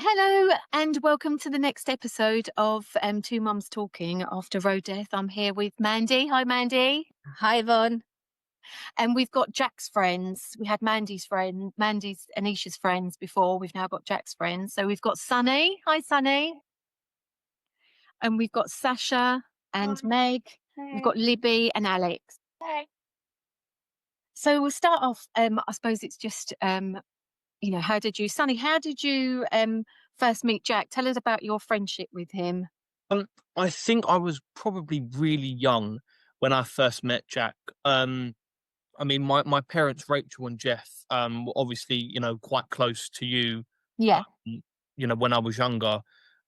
Hello and welcome to the next episode of Two Mums Talking After Road Death. I'm here with Mandy. Hi, Mandy. Hi, Yvonne. And we've got Jack's friends. We had Mandy's and Isha's friends before. We've now got Jack's friends. So we've got Sunny. Hi, Sunny. And we've got Sasha and Meg. We've got Libby and Alex. Hey. So we'll start off. I suppose it's just how did you first meet Jack? Tell us about your friendship with him. I think I was probably really young when I first met Jack. I mean, my parents, Rachel and Jeff, were obviously, quite close to you. Yeah. When I was younger.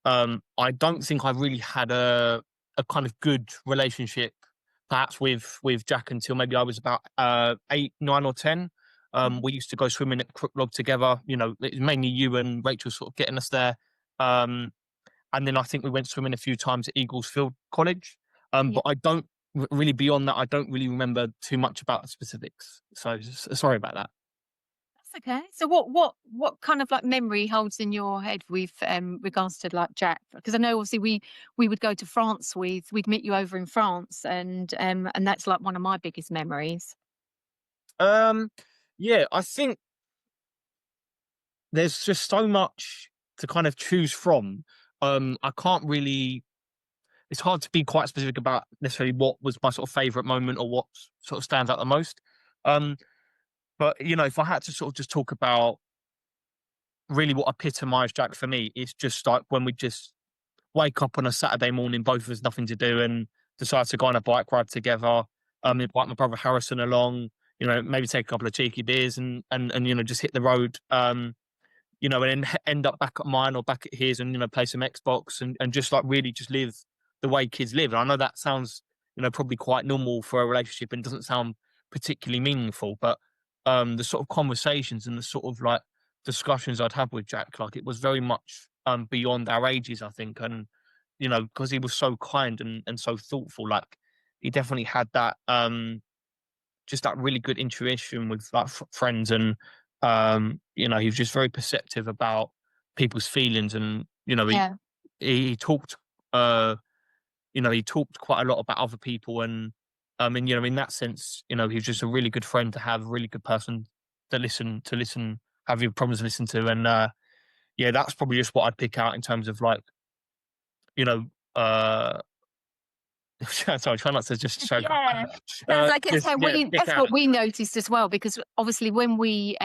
I don't think I really had a kind of good relationship, perhaps with Jack until maybe I was about 8, 9, or 10. We used to go swimming at Crooklog together. It was mainly you and Rachel sort of getting us there. And then I think we went swimming a few times at Eaglesfield College. But I don't really, beyond that, I don't really remember too much about the specifics. So sorry about that. That's okay. So what kind of like memory holds in your head with regards to like Jack? Because I know obviously we would go to France we'd meet you over in France and that's like one of my biggest memories. Yeah, I think there's just so much to kind of choose from. I can't really. It's hard to be quite specific about necessarily what was my sort of favorite moment or what sort of stands out the most. But if I had to sort of just talk about really what epitomized Jack for me, it's just like when we just wake up on a Saturday morning, both of us nothing to do, and decide to go on a bike ride together. Invite my brother Harrison along. Maybe take a couple of cheeky beers and just hit the road. And then end up back at mine or back at his and, play some Xbox and just like really just live the way kids live. And I know that sounds, probably quite normal for a relationship and doesn't sound particularly meaningful, but the sort of conversations and the sort of like discussions I'd have with Jack, like it was very much beyond our ages, I think. And, because he was so kind and so thoughtful, like he definitely had that, just that really good intuition with like friends and, he was just very perceptive about people's feelings and, he talked, he talked quite a lot about other people and, in that sense, he was just a really good friend to have, a really good person to listen, have your problems to listen to. And, yeah, that's probably just what I'd pick out in terms of like, sorry, try not to just show. Yeah, that's what we noticed as well. Because obviously, when we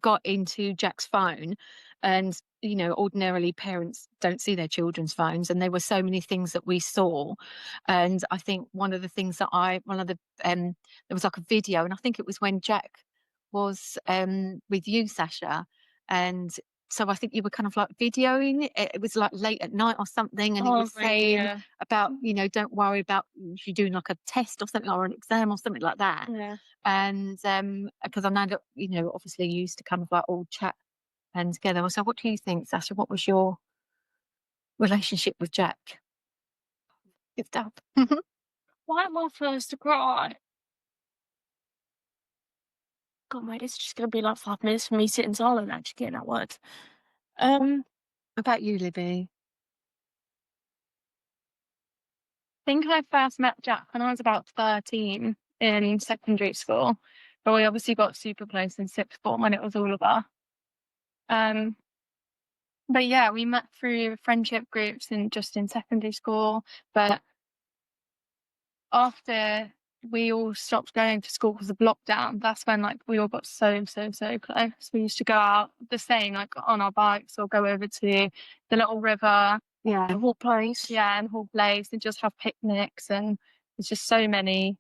got into Jack's phone, and ordinarily parents don't see their children's phones, and there were so many things that we saw. And I think one of the things that there was like a video, and I think it was when Jack was with you, Sasha, and so I think you were kind of like videoing it. It was like late at night or something, and he was saying about, don't worry about if you're doing like a test or something or an exam or something like that. Yeah. And because I know that, obviously you used to kind of like all chat and together. So what do you think, Sasha? What was your relationship with Jack? It's up. Why am I first to cry? God, mate, it's just going to be like 5 minutes for me sitting silent actually getting that word. About you, Libby? I think I first met Jack when I was about 13 in secondary school, but we obviously got super close in sixth form when it was all of us. But yeah, we met through friendship groups and just in secondary school. But after we all stopped going to school because of lockdown, that's when like we all got so close. We used to go out the same, like on our bikes or go over to the little river. Yeah. The whole place. Yeah, and whole place and just have picnics, and there's just so many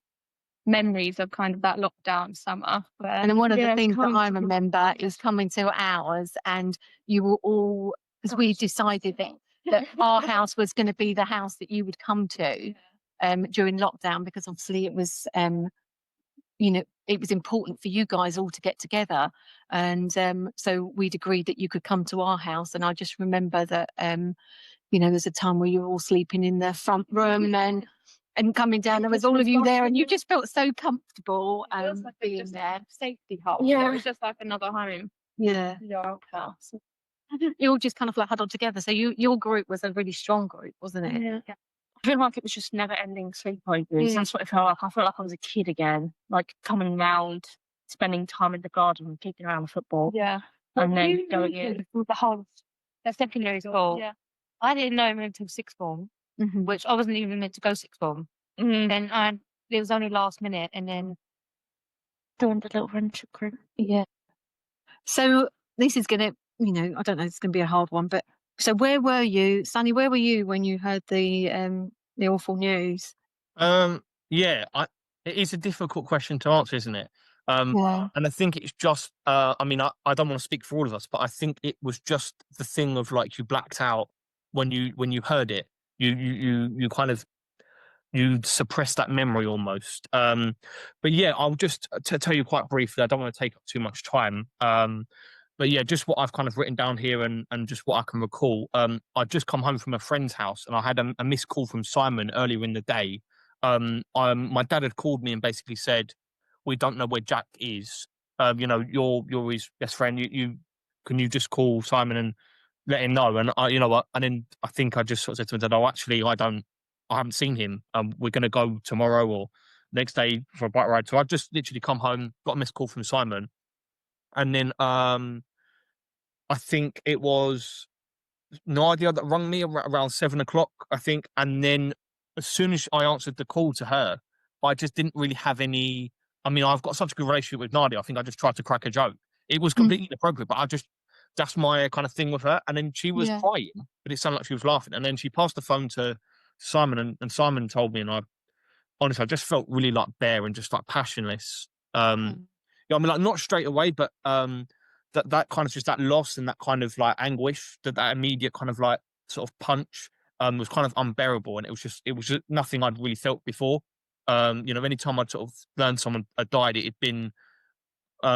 memories of kind of that lockdown summer. And then one of the things that I remember is coming to ours, and you were all, because we decided that our house was going to be the house that you would come to during lockdown, because obviously it was it was important for you guys all to get together, and so we'd agreed that you could come to our house. And I just remember that there's a time where you were all sleeping in the front room and coming down, there was all of you there, and you just felt so comfortable being there. Safety hole. Yeah. It was just like another home. Yeah. Your old house. you all just kind of like huddled together. So your group was a really strong group, wasn't it? Yeah. I feel like it was just never ending sleepovers. Yeah. That's what it felt like. I felt like I was a kid again, like coming round, spending time in the garden, kicking around the football, Yeah. and then going in. With the whole secondary school. Yeah. I didn't know him until sixth form, Mhm. which I wasn't even meant to go sixth form. Then it was only last minute, and then Joined the little friendship group. yeah. So this is gonna, I don't know, it's gonna be a hard one, but so where were you, Sunny? Where were you when you heard the awful news? Yeah, it is a difficult question to answer, isn't it? Yeah. And I think it's just, I mean, I don't want to speak for all of us, but I think it was just the thing of like you blacked out when you heard it. You kind of you suppress that memory almost. But yeah, I'll just to tell you quite briefly. I don't want to take up too much time. But yeah, just what I've kind of written down here and just what I can recall. I'd just come home from a friend's house and I had a missed call from Simon earlier in the day. My dad had called me and basically said, "We don't know where Jack is. You're his best friend. You can you just call Simon and let him know?" And I, you know what? And then I think I just sort of said to him, "Dad, oh, actually, I haven't seen him. We're going to go tomorrow or next day for a bike ride." So I've just literally come home, got a missed call from Simon, and then I think it was Nadia that rung me around 7 o'clock, I think. And then as soon as I answered the call to her, I just didn't really have any. I mean, I've got such a good relationship with Nadia. I think I just tried to crack a joke. It was completely inappropriate, but that's my kind of thing with her. And then she was crying, but it sounded like she was laughing. And then she passed the phone to Simon, and Simon told me, and I just felt really like bare and just like passionless. I mean, like not straight away, but that kind of just that loss and that kind of like anguish, that immediate kind of like sort of punch was kind of unbearable, and it was just nothing I'd really felt before. Anytime I'd sort of learned someone had died, it had been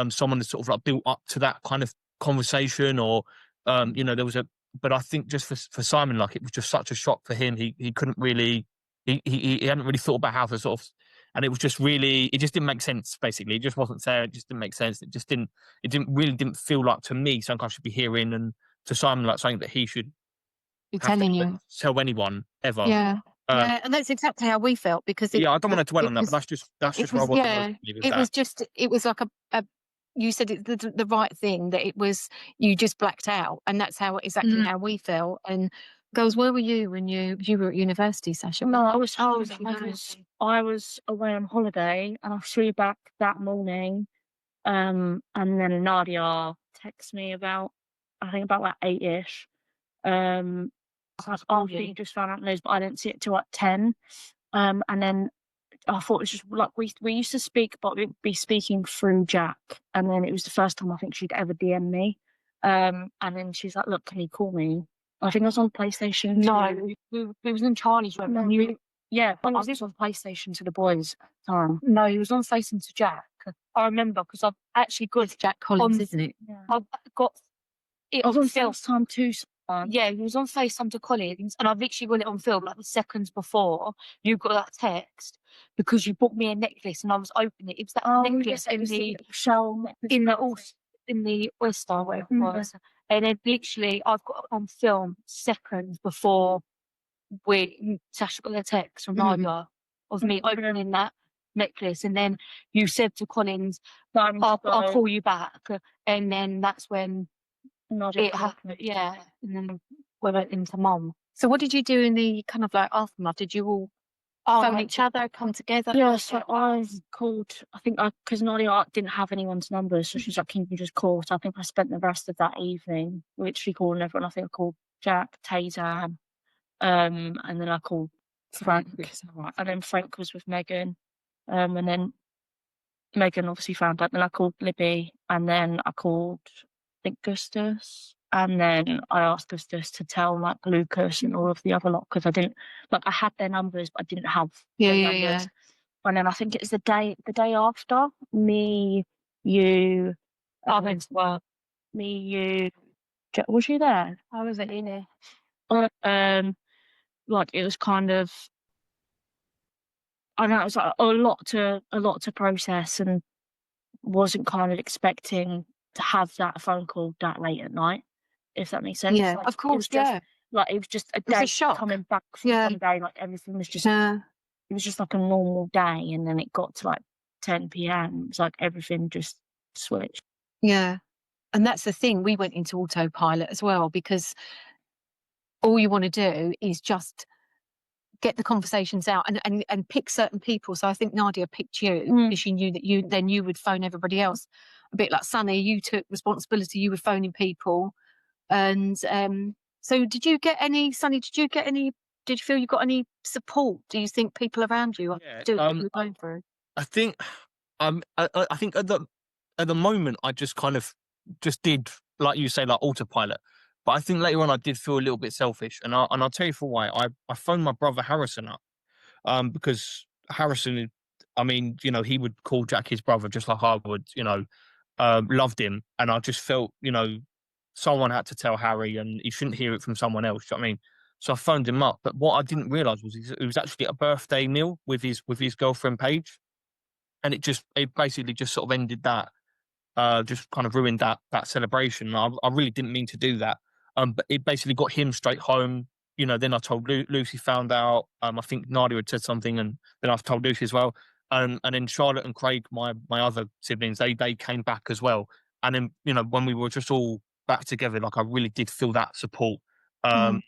someone that sort of like built up to that kind of conversation, or there was but I think just for Simon, like it was just such a shock for him. He couldn't really, he hadn't really thought about how to sort of, and it was just really, it just didn't make sense. Basically, it just wasn't fair. It just didn't make sense. It didn't feel like to me something I should be hearing, and to Simon like something that he should You're have to telling even you. tell anyone ever. Yeah. Yeah, and that's exactly how we felt because Yeah, I don't want to dwell on that, was, but that's it just where I was, was yeah, emotionally with it that. was just, it was like a you said it's the right thing, that it was, you just blacked out, and that's how exactly how we felt. And girls, where were you when you were at university, Sasha? No, I was away on holiday and I flew back that morning. And then Nadia texted me about, I think about like 8-ish. After you just found out news, but I didn't see it till like 10. And then I thought it was just like we used to speak, but we'd be speaking through Jack. And then it was the first time I think she'd ever DM me. And then she's like, "Look, can you call me?" I think I was on PlayStation. No, we was in Charlie's room. No, And you, yeah, I was on PlayStation to the boys at the time. no, he was on facing to Jack. I remember because I've actually got It's Jack Collins, on- isn't it? Yeah. I've got it I was on on film. FaceTime too. Yeah, he was on FaceTime to Collins, and I've literally got it on film like the seconds before you got that text because you bought me a necklace and I was opening it. It was that necklace in the shell in the oyster, whatever it was. And then literally I've got it on film seconds before Sasha got the text from Nadia of me opening that necklace, and then you said to Collins, I'll call you back, and then that's when it happened. Yeah, and then we went into Mum. So what did you do in the kind of like aftermath? Did you all phone each other, come together? Yeah, so I called, because Nadia didn't have anyone's number, so she's like, "Can you just call?" So I think I spent the rest of that evening literally calling everyone. I think I called Jack, Taser, and then I called Frank, and then Frank was with Megan, and then Megan obviously found out. Then I called Libby, and then I called, I think, Gustus. And then I asked Gustus to tell like Lucas and all of the other lot, because I didn't, like, I had their numbers, but I didn't have their numbers. And then I think it's the day after, me, you, I went to work. me, you, was you there? I was at uni. Like it was kind of, I know it was like a lot to process, and wasn't kind of expecting to have that phone call that late at night. if that makes sense. Yeah, Like, of course, it was just, yeah. like, it was just a It was a day shock. coming back from Yeah. holiday, like, everything was just, Yeah. it was just like a normal day, and then it got to, like, 10 PM, it's like everything just switched. Yeah. And that's the thing, we went into autopilot as well, because all you want to do is just get the conversations out and pick certain people. So I think Nadia picked you because she knew that you would phone everybody else. A bit like Sunny, you took responsibility, you were phoning people. And so did you get any, Sunny, did you feel you got any support? Do you think people around you Yeah, do what you were going through? I think I think at the moment I just kind of just did, like you say, like autopilot. But I think later on I did feel a little bit selfish, and I'll tell you for why. I phoned my brother Harrison up, because Harrison, I mean, you know, he would call Jack his brother just like I would, you know, loved him, and I just felt, you know, someone had to tell Harry, and he shouldn't hear it from someone else. Do you know what I mean? So I phoned him up, but what I didn't realise was it was actually a birthday meal with his girlfriend Paige, and it basically just sort of ended that, just kind of ruined that celebration. I really didn't mean to do that, but it basically got him straight home. You know, then I told Lucy, found out. I think Nadia had said something, and then I've told Lucy as well. And then Charlotte and Craig, my other siblings, they came back as well. And then, you know, when we were just all back together, like I really did feel that support. Um,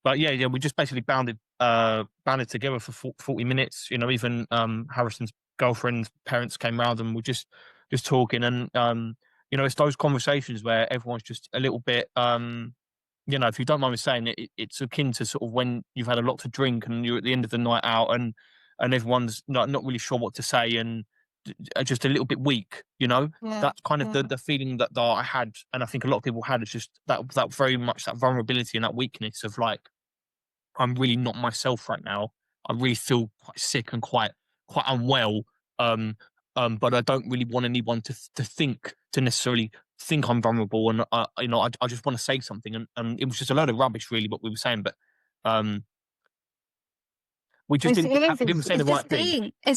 but yeah, we just basically banded together for 40 minutes. You know, even Harrison's girlfriend's parents came round, and we're just talking. And you know, it's those conversations where everyone's just a little bit, you know, if you don't mind me saying it, it's akin to sort of when you've had a lot to drink and you're at the end of the night out, and everyone's not really sure what to say, and just a little bit weak, you know. Yeah. That's kind of the feeling that I had, and I think a lot of people had. It's just that very much that vulnerability and that weakness of like, I'm really not myself right now. I really feel quite sick and quite unwell. Um, but I don't really want anyone to necessarily think I'm vulnerable. And you know, I just want to say something. And it was just a load of rubbish, really, what we were saying. But um, we just It is. didn't say the It's right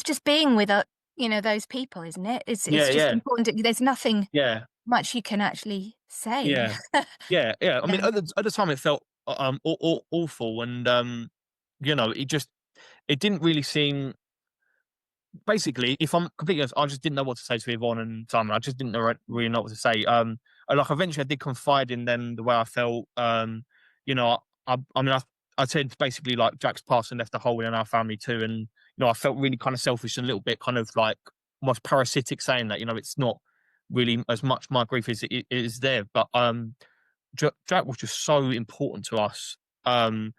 just thing. being with you know, those people, isn't it? It's Yeah, just yeah, important. There's nothing yeah, much you can actually say. yeah, yeah. I mean, Yeah. at the time, it felt awful, and you know, it didn't really seem. Basically, if I'm completely honest, I just didn't know what to say to Yvonne and Simon. I just didn't really know what to say. And like eventually, I did confide in them the way I felt. You know, I mean, I said basically like Jack's passed and left a hole in our family too, and you know, I felt really kind of selfish and a little bit kind of like almost parasitic saying that. You know, it's not really as much my grief as it is there, but Jack was just so important to us. And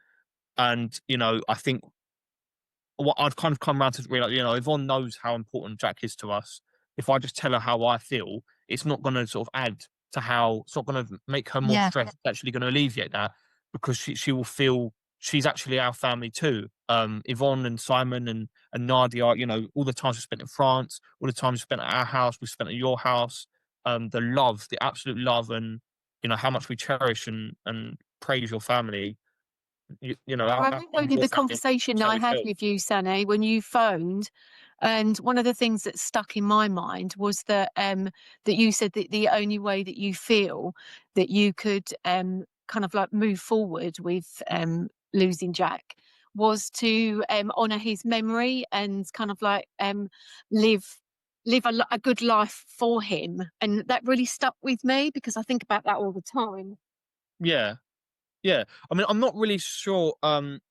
you know, I think what I've kind of come around to realize, you know, Yvonne knows how important Jack is to us. If I just tell her how I feel, it's not going to sort of add to how, it's not going to make her more Yeah. stressed. It's actually going to alleviate that, because she will feel she's actually our family too. Yvonne and Simon and Nadia, you know, all the times we spent in France, all the times we spent at our house, we spent at your house, the love, the absolute love, and, you know, how much we cherish and praise your family. You know, I remember the conversation I had with you, Sunny, when you phoned, and one of the things that stuck in my mind was that that you said that the only way that you feel that you could kind of like move forward with losing Jack was to honour his memory and kind of like live a good life for him, and that really stuck with me because I think about that all the time. Yeah. Yeah, I mean, I'm not really sure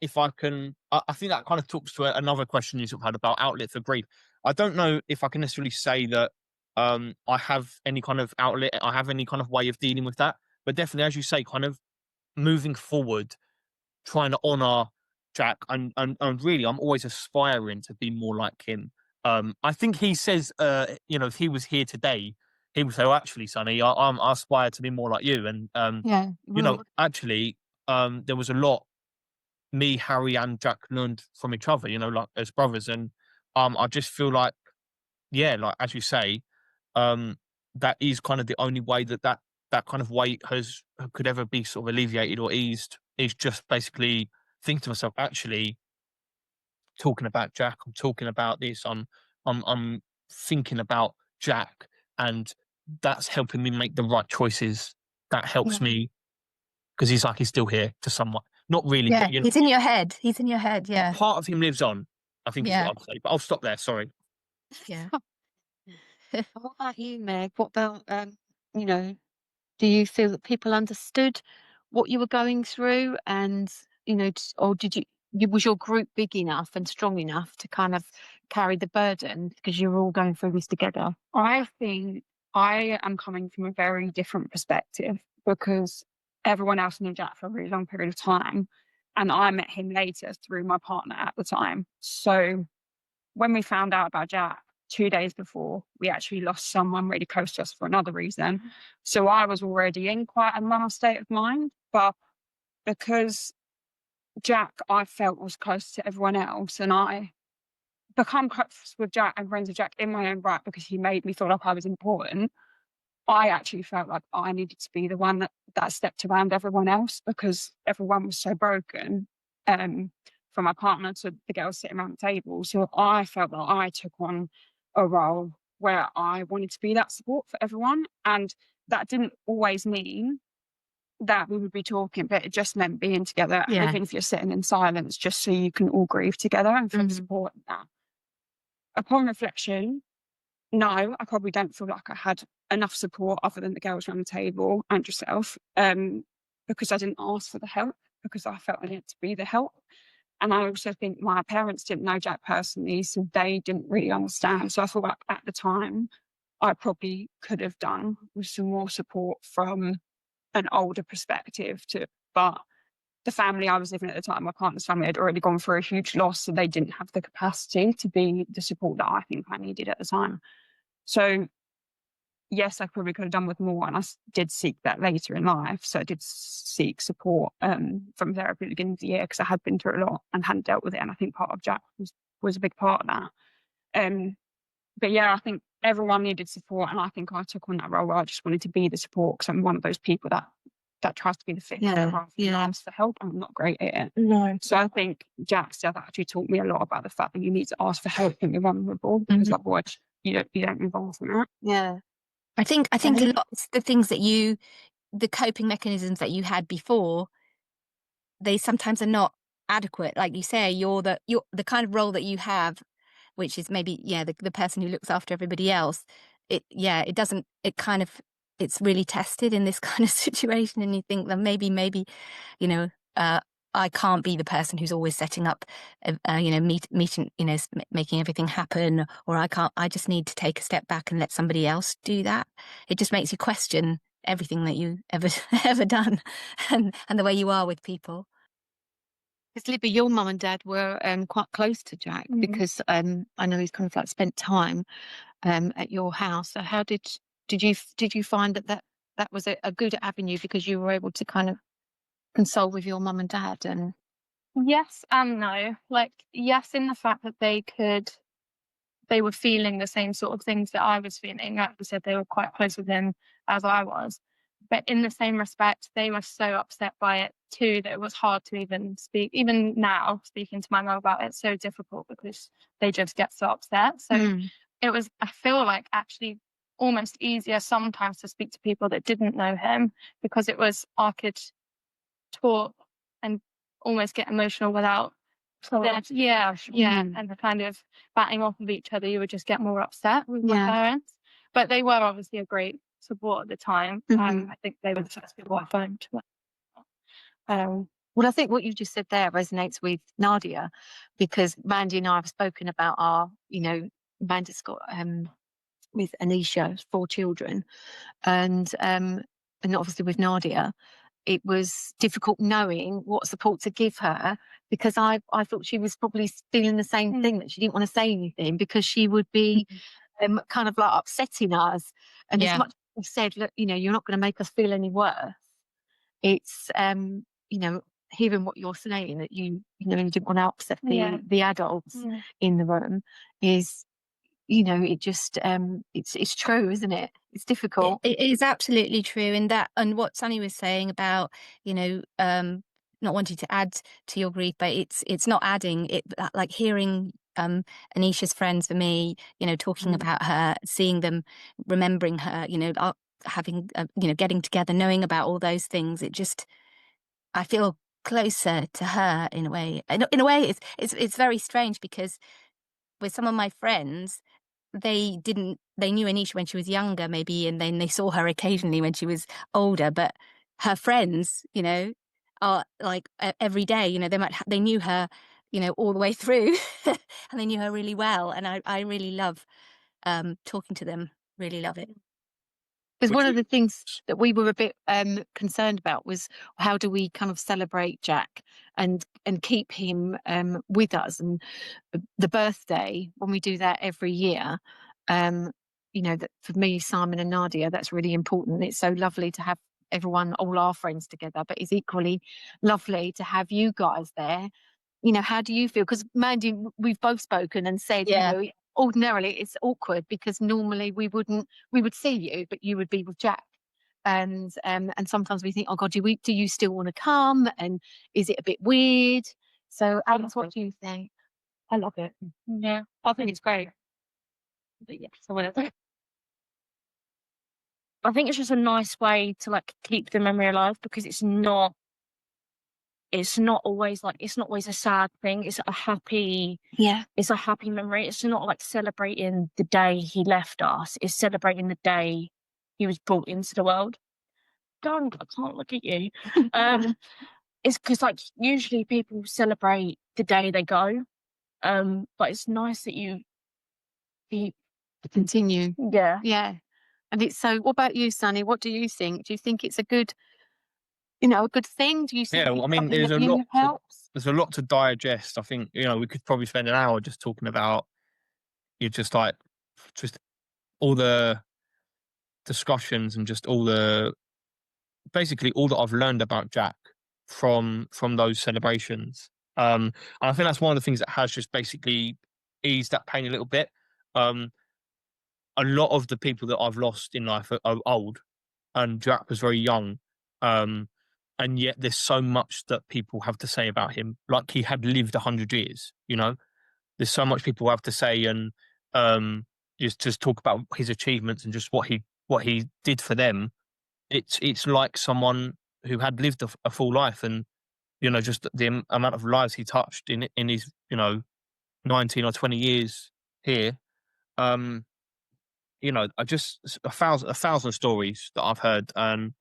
if I can. I think that kind of talks to another question you sort of had about outlet for grief. I don't know if I can necessarily say that I have any kind of outlet. I have any kind of way of dealing with that. But definitely, as you say, kind of moving forward, trying to honour Jack, and really, I'm always aspiring to be more like him. I think he says, you know, if he was here today, he would say, "Oh, actually, Sonny, I aspire to be more like you." And Yeah, you know, actually, there was a lot me, Harry, and Jack learned from each other. You know, like as brothers, and I just feel like, yeah, like as you say, um, that is kind of the only way that kind of weight could ever be sort of alleviated or eased. Is just basically think to myself, actually, talking about Jack, I'm talking about this, I'm thinking about Jack, and that's helping me make the right choices. That helps Yeah. me because he's like he's still here to someone. Not really, Yeah, but you know, he's in your head. He's in your head. Yeah, part of him lives on. I think is Yeah. what I'd say. But I'll stop there. Sorry. yeah. What about you, Meg? What about, you know, do you feel that people understood what you were going through, and or did was your group big enough and strong enough to kind of carry the burden because you were all going through this together? I think I am coming from a very different perspective because everyone else knew Jack for a really long period of time. And I met him later through my partner at the time. So when we found out about Jack 2 days before, we actually lost someone really close to us for another reason. So I was already in quite a low state of mind. But because Jack, I felt was close to everyone else, and I become close with Jack and friends with Jack in my own right because he made me feel like I was important. I actually felt like I needed to be the one that stepped around everyone else because everyone was so broken, from my partner to the girls sitting around the table. So I felt that I took on a role where I wanted to be that support for everyone. And that didn't always mean that we would be talking, but it just meant being together. Yeah. Even if you're sitting in silence, just so you can all grieve together and feel support in that. Upon reflection, no, I probably don't feel like I had enough support other than the girls around the table and yourself, because I didn't ask for the help, because I felt I needed to be the help. And I also think my parents didn't know Jack personally, so they didn't really understand. So I feel like at the time, I probably could have done with some more support from an older perspective but the family I was living at the time, my partner's family, had already gone through a huge loss, so they didn't have the capacity to be the support that I think I needed at the time. So, yes, I probably could have done with more, and I did seek that later in life. So I did seek support from therapy at the beginning of the year because I had been through a lot and hadn't dealt with it, and I think part of Jack was a big part of that. But yeah, I think everyone needed support, and I think I took on that role where I just wanted to be the support because I'm one of those people that tries to be the fixer rather than ask for help. I'm not great at it. No. So I think Jack's death actually taught me a lot about the fact that you need to ask for help when you're vulnerable, because otherwise you don't move on from that. Yeah. I think a lot the things that the coping mechanisms that you had before, they sometimes are not adequate. Like you say, you're the kind of role that you have, which is maybe the person who looks after everybody else. It's really tested in this kind of situation, and you think that maybe I can't be the person who's always setting up meeting, making everything happen, or I just need to take a step back and let somebody else do that. It just makes you question everything that you ever done and the way you are with people. Because Libby, your mum and dad were quite close to Jack because I know he's kind of like spent time at your house. So how did you find that was a good avenue because you were able to kind of console with your mum and dad? And Yes and no. Like, yes, in the fact that they were feeling the same sort of things that I was feeling. Like I said, they were quite close with him as I was. But in the same respect, they were so upset by it too that it was hard to even speak. Even now, speaking to my mum about it, it's so difficult because they just get so upset. So it was, I feel like, actually almost easier sometimes to speak to people that didn't know him, because I could talk and almost get emotional without and the kind of batting off of each other. You would just get more upset with my parents, but they were obviously a great support at the time. I think they were the first people I phoned. Well, I think what you just said there resonates with Nadia, because Mandy and I have spoken about Mandy's got with Anisha 4 children, and obviously with Nadia, it was difficult knowing what support to give her, because I thought she was probably feeling the same thing, that she didn't want to say anything because she would be kind of like upsetting us. And as much as we said, look, you're not going to make us feel any worse. It's hearing what you're saying, that you didn't want to upset the adults in the room, is it just it's true, isn't it? It's difficult. It is absolutely true. And what Sunny was saying about not wanting to add to your grief, but it's not adding. It like hearing Anisha's friends, for me, talking about her, seeing them, remembering her, having getting together, knowing about all those things. I feel closer to her in a way. In a way, it's very strange because with some of my friends, they knew Anisha when she was younger, maybe, and then they saw her occasionally when she was older. But her friends, are like every day. They knew her, all the way through, and they knew her really well. And I really love talking to them. Really love it. Because Which one of the things that we were a bit concerned about was how do we kind of celebrate Jack and keep him with us. And the birthday, when we do that every year, that for me, Simon and Nadia, that's really important. It's so lovely to have everyone, all our friends together, but it's equally lovely to have you guys there. How do you feel? Because Mandy, we've both spoken and said, Yeah. ordinarily it's awkward because normally we would see you, but you would be with Jack. And sometimes we think, oh God, do you still want to come? And is it a bit weird? So Alex, what do you think? I love it. Yeah, I think it's great. But yes, I will. I think it's just a nice way to like keep the memory alive because it's not always a sad thing. It's a happy memory. It's not like celebrating the day he left us. It's celebrating the day he was brought into the world. Don't, I can't look at you. It's because like usually people celebrate the day they go. But it's nice that you Continue. yeah. Yeah. And it's so, what about you, Sunny? What do you think? Do you think it's a good thing? Do you think Yeah, it's I mean, something that you helps? there's a lot to digest. I think, we could probably spend an hour just talking about just all the discussions and just basically all that I've learned about Jack from those celebrations. And I think that's one of the things that has just basically eased that pain a little bit. A lot of the people that I've lost in life are old, and Jack was very young. And yet there's so much that people have to say about him, like he had lived 100 years. There's so much people have to say, and just talk about his achievements and just what he did for them. It's like someone who had lived a full life, and just the amount of lives he touched in his 19 or 20 years here. I just a thousand stories that I've heard, and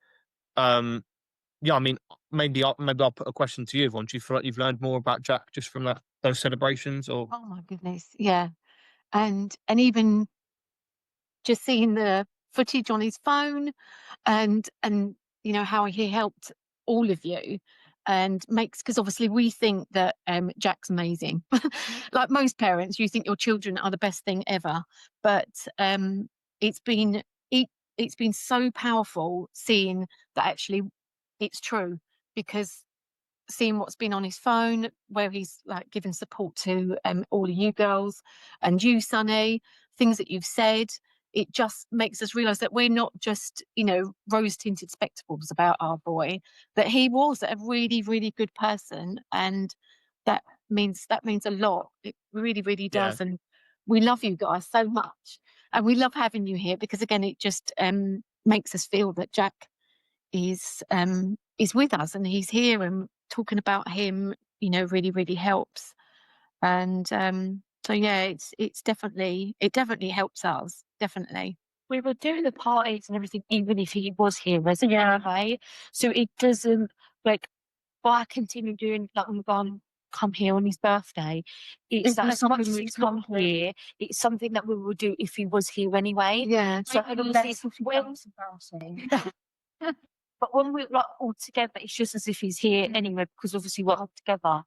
yeah, I mean, maybe I'll put a question to you, Yvonne. Do you feel like you've learned more about Jack just from those celebrations, or? Oh my goodness, yeah. And even just seeing the footage on his phone and how he helped all of you and because obviously we think that Jack's amazing. Like most parents, you think your children are the best thing ever, but it's been it's been so powerful seeing that actually it's true, because seeing what's been on his phone, where he's like giving support to all of you girls and you, Sunny, things that you've said. It just makes us realise that we're not just, rose-tinted spectacles about our boy, that he was a really, really good person, and that means a lot. It really, really does. Yeah. And we love you guys so much, and we love having you here because again, it just makes us feel that Jack is with us and he's here, and talking about him, really, really helps. And so yeah, it definitely helps us, definitely. We were doing the parties and everything, even if he was here as anyway. So it doesn't like by continue doing like when we're going come here on his birthday. It's that as much as he's come here, it's something that we would do if he was here anyway. Yeah. So but when we're like all together, it's just as if he's here anyway, because obviously we're all together.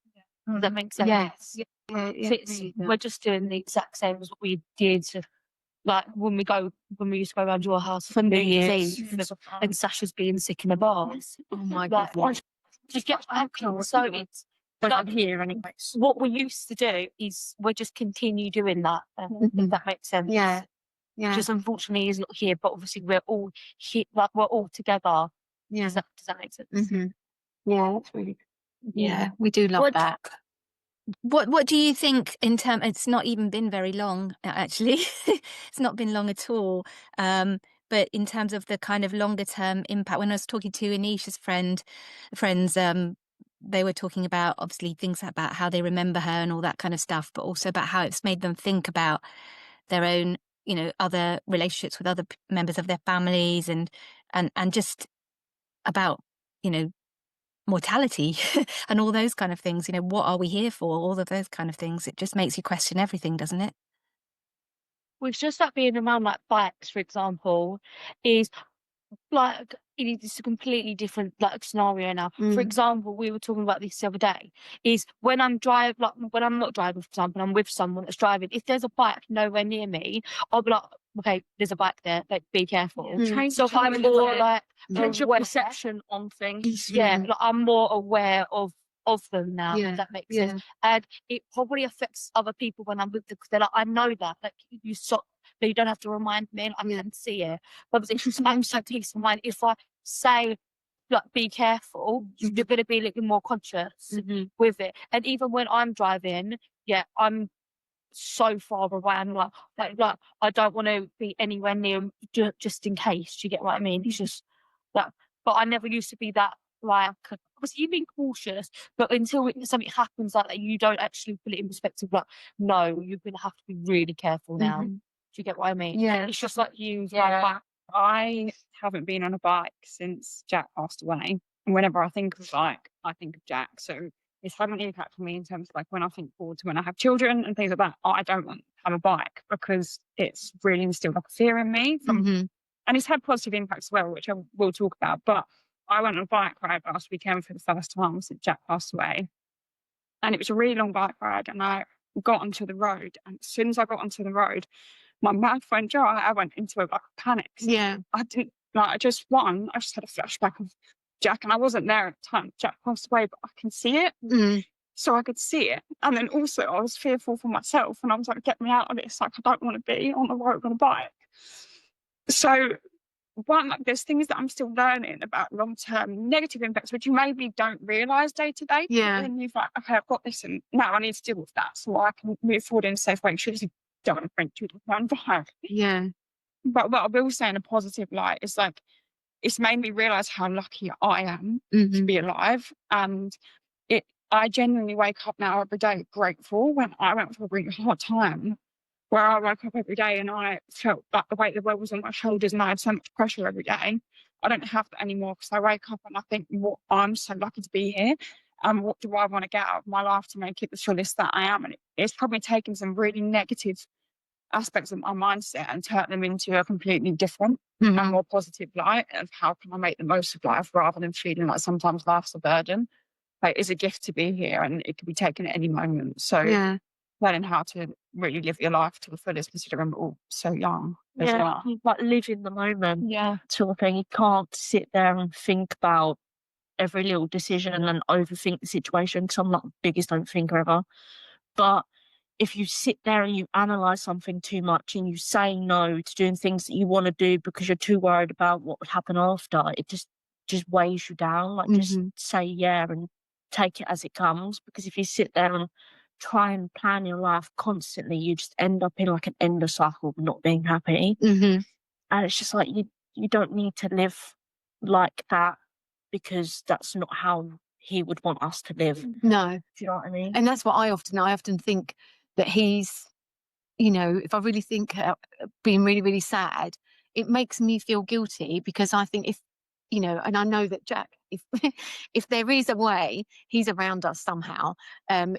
Does that make sense? Yes. So we're just doing the exact same as what we did. Like when we used to go around your house for New Year's Eve, and Sasha's being sick in the bars. Oh my Like, goodness. just get so it's I'm here anyway. what we used to do is we just continue doing that. If that makes sense. Yeah. Yeah. Just unfortunately he's not here, but obviously we're all here, like we're all together. Yeah. Does that make sense? Mm-hmm. Yeah, that's really good. Yeah, we do love that. What do you think in terms? It's not even been very long, actually. It's not been long at all. But in terms of the kind of longer term impact, when I was talking to Anisha's friends, they were talking about obviously things about how they remember her and all that kind of stuff, but also about how it's made them think about their own, other relationships with other members of their families and just about, mortality and all those kind of things. What are we here for? All of those kind of things. It just makes you question everything, doesn't it? With just that being around like bikes, for example, is like it's a completely different like scenario now. For example, we were talking about this the other day. Is when I'm when I'm not driving, for example, I'm with someone that's driving. If there's a bike nowhere near me, I'll be like, okay, there's a bike there. Like, be careful. So I'm more like Change your aware. perception on things. Yeah, like, I'm more aware of them now. If that makes sense. And it probably affects other people when I'm with them because they're like, I know that. Like you stop. But you don't have to remind me, and I can see it. But it's just so peace of mind. If I say, like, be careful, you're going to be a little more conscious with it. And even when I'm driving, I'm so far away. I'm like I don't want to be anywhere near just in case. Do you get what I mean? It's just that. But I never used to be that. Like, obviously, you've been cautious, but until something happens like that, you don't actually put it in perspective. Like, no, you're going to have to be really careful now. Do you get what I mean? Yeah. It's just like you. Yeah. I haven't been on a bike since Jack passed away. And whenever I think of bike, I think of Jack. So it's had an impact on me in terms of like when I think forward to when I have children and things like that. I don't want to have a bike because it's really instilled like a fear in me. And it's had positive impacts as well, which I will talk about. But I went on a bike ride last weekend for the first time since Jack passed away. And it was a really long bike ride. And I got onto the road. And as soon as I got onto the road, my mouth went dry. I went into a panic. Yeah. I didn't I just had a flashback of Jack, and I wasn't there at the time. Jack passed away, but I can see it. So I could see it. And then also I was fearful for myself, and I was like, get me out of this. Like, I don't want to be on the road on a bike. So there's things that I'm still learning about long-term negative impacts, which you maybe don't realise day to day. Yeah. And you're like, okay, I've got this, and now I need to deal with that so I can move forward in a safe way. Don't want to bring children around bike. Yeah. But what I will say in a positive light is like, it's made me realise how lucky I am to be alive. And I genuinely wake up now every day grateful. When I went through a really hard time where I woke up every day and I felt like the weight of the world was on my shoulders and I had so much pressure every day. I don't have that anymore because I wake up and I think, I'm so lucky to be here. And what do I want to get out of my life to make it the fullest that I am? And it's probably taken some really negative aspects of my mindset and turn them into a completely different and more positive light of how can I make the most of life rather than feeling like sometimes life's a burden. Like, it's a gift to be here and it can be taken at any moment. So learning how to really live your life to the fullest, considering we're all so young as well. Like, live in the moment. Yeah. Sort of thing. You can't sit there and think about every little decision and overthink the situation, because I'm not the biggest overthinker ever. But if you sit there and you analyse something too much and you say no to doing things that you want to do because you're too worried about what would happen after, it just weighs you down. Like, just say yeah and take it as it comes. Because if you sit there and try and plan your life constantly, you just end up in like an endless cycle of not being happy. And it's just like, you don't need to live like that, because that's not how he would want us to live. No. Do you know what I mean? And that's what I often think, that he's, if I really think being really, really sad, it makes me feel guilty, because I think and I know that Jack, if there is a way, he's around us somehow,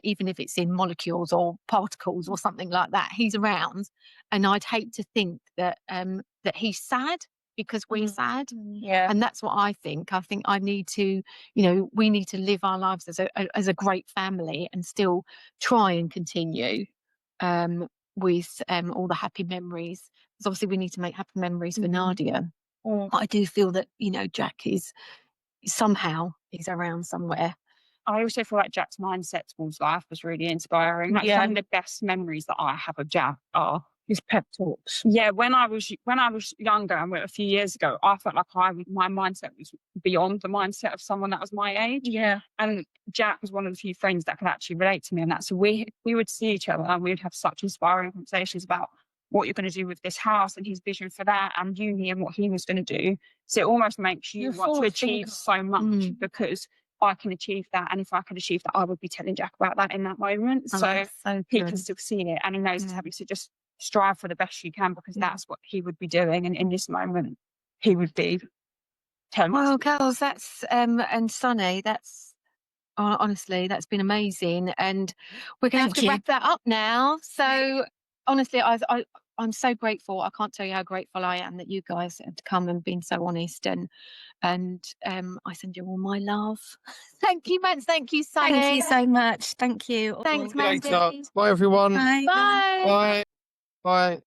even if it's in molecules or particles or something like that, he's around. And I'd hate to think that that he's sad because we're sad. Yeah. And that's what I think. I think I need to, we need to live our lives as a great family and still try and continue with all the happy memories. Because obviously we need to make happy memories for Nadia. I do feel that, Jack is somehow he's around somewhere. I also feel like Jack's mindset towards life was really inspiring. Like, some of the best memories that I have of Jack are his pep talks. Yeah, when I was younger, and a few years ago, I felt like my mindset was beyond the mindset of someone that was my age. Yeah. And Jack was one of the few friends that could actually relate to me, and that. So we would see each other and we'd have such inspiring conversations about what you're going to do with this house and his vision for that and uni and what he was going to do. So it almost makes you You're want to forward achieve thinker. so much because I can achieve that. And if I could achieve that, I would be telling Jack about that in that moment. Oh, So that's so he good. can still see it and he knows he's Yeah. having to just strive for the best you can because Yeah. that's what he would be doing. And in this moment, he would be telling Well, us. girls, that's and Sunny, that's honestly, that's been amazing, and we're going to have Thank to you. wrap that up now. So honestly, I'm so grateful. I can't tell you how grateful I am that you guys have come and been so honest, and I send you all my love. Thank you, Matt. Thank you, Sunny. Thank you so much. Thank you. all. Thanks, See you later. Mandy. Bye, everyone. Bye. Bye. Bye. Bye.